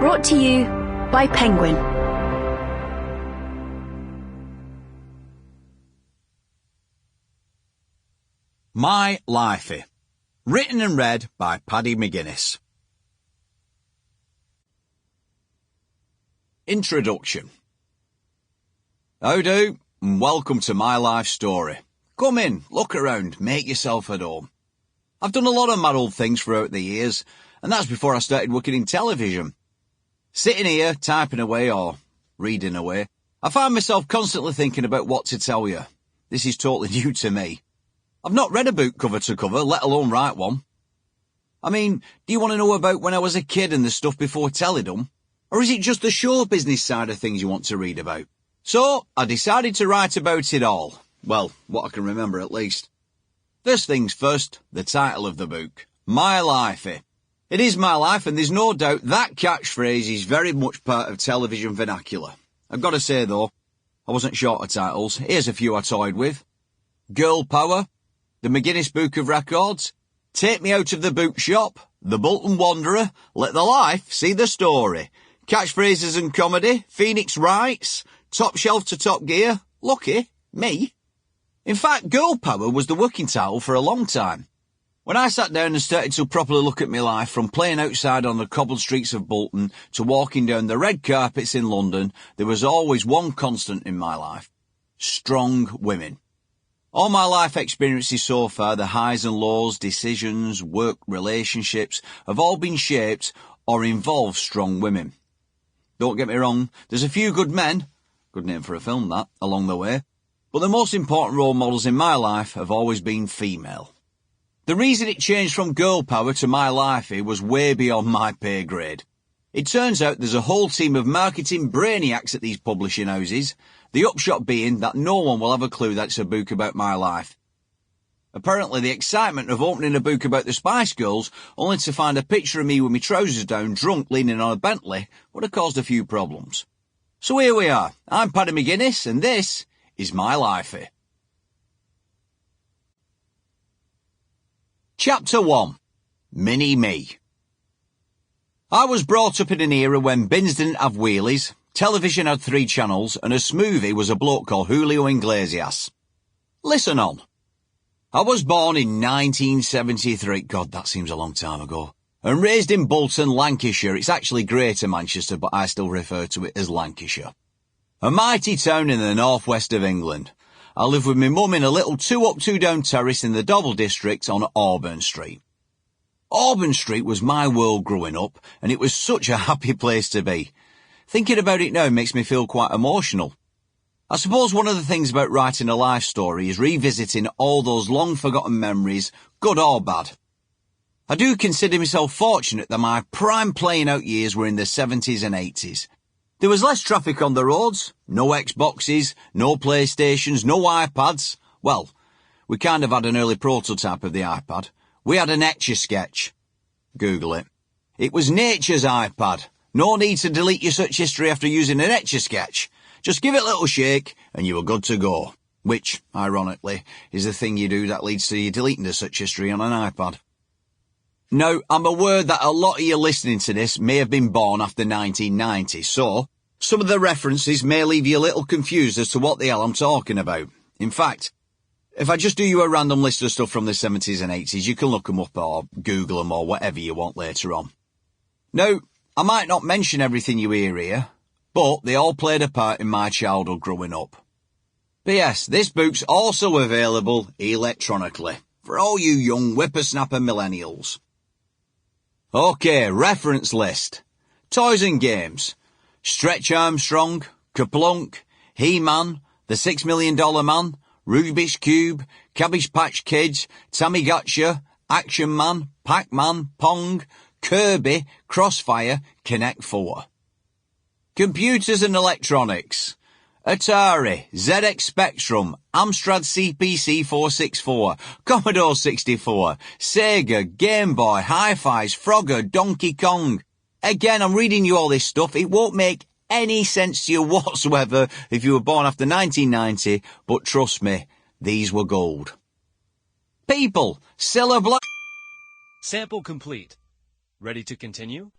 Brought to you by Penguin. My Lifey. Written and read by Paddy McGuinness. Introduction. How do, and welcome to my life story. Come in, look around, make yourself at home. I've done a lot of mad old things throughout the years, and that's before I started working in television. Sitting here, typing away or reading away, I find myself constantly thinking about what to tell you. This is totally new to me. I've not read a book cover to cover, let alone write one. I mean, do you want to know about when I was a kid and the stuff before teledom? Or is it just the show business side of things you want to read about? So, I decided to write about it all. Well, what I can remember at least. First things first, the title of the book. My Lifey. It is my life, and there's no doubt that catchphrase is very much part of television vernacular. I've got to say though, I wasn't short of titles. Here's a few I toyed with. Girl Power, The McGuinness Book of Records, Take Me Out of the Bookshop, The Bolton Wanderer, Let the Life See the Story, Catchphrases and Comedy, Phoenix Writes, Top Shelf to Top Gear, Lucky, me. In fact, Girl Power was the working title for a long time. When I sat down and started to properly look at my life, from playing outside on the cobbled streets of Bolton to walking down the red carpets in London, there was always one constant in my life. Strong women. All my life experiences so far, the highs and lows, decisions, work, relationships, have all been shaped or involved strong women. Don't get me wrong, there's a few good men, good name for a film that, along the way, but the most important role models in my life have always been female. The reason it changed from Girl Power to My Lifey was way beyond my pay grade. It turns out there's a whole team of marketing brainiacs at these publishing houses, the upshot being that no one will have a clue that it's a book about my life. Apparently the excitement of opening a book about the Spice Girls, only to find a picture of me with my trousers down, drunk, leaning on a Bentley, would have caused a few problems. So here we are. I'm Paddy McGuinness, and this is My Lifey. Chapter 1. Mini-Me. I was brought up in an era when bins didn't have wheelies, television had 3 channels, and a smoothie was a bloke called Julio Iglesias. Listen on. I was born in 1973, God, that seems a long time ago, and raised in Bolton, Lancashire. It's actually Greater Manchester, but I still refer to it as Lancashire. A mighty town in the northwest of England. I lived with my mum in a little 2-up, 2-down terrace in the Dobble district on Auburn Street. Auburn Street was my world growing up, and it was such a happy place to be. Thinking about it now makes me feel quite emotional. I suppose one of the things about writing a life story is revisiting all those long-forgotten memories, good or bad. I do consider myself fortunate that my prime playing out years were in the 70s and 80s. There was less traffic on the roads, no Xboxes, no PlayStations, no iPads. Well, we kind of had an early prototype of the iPad. We had an Etch-a-Sketch. Google it. It was nature's iPad. No need to delete your search history after using an Etch-a-Sketch. Just give it a little shake and you were good to go. Which, ironically, is the thing you do that leads to you deleting the search history on an iPad. Now, I'm aware that a lot of you listening to this may have been born after 1990, so some of the references may leave you a little confused as to what the hell I'm talking about. In fact, if I just do you a random list of stuff from the 70s and 80s, you can look them up or Google them or whatever you want later on. Now, I might not mention everything you hear here, but they all played a part in my childhood growing up. But yes, this book's also available electronically for all you young whippersnapper millennials. Okay, reference list. Toys and games. Stretch Armstrong, Kaplunk, He-Man, The $6 Million Man, Rubik's Cube, Cabbage Patch Kids, Tamagotchi, Action Man, Pac-Man, Pong, Kirby, Crossfire, Connect 4. Computers and electronics. Atari, ZX Spectrum, Amstrad CPC 464, Commodore 64, Sega, Game Boy, Hi-Fi's, Frogger, Donkey Kong. Again, I'm reading you all this stuff. It won't make any sense to you whatsoever if you were born after 1990, but trust me, these were gold. People, Cilla Black. Sample complete. Ready to continue?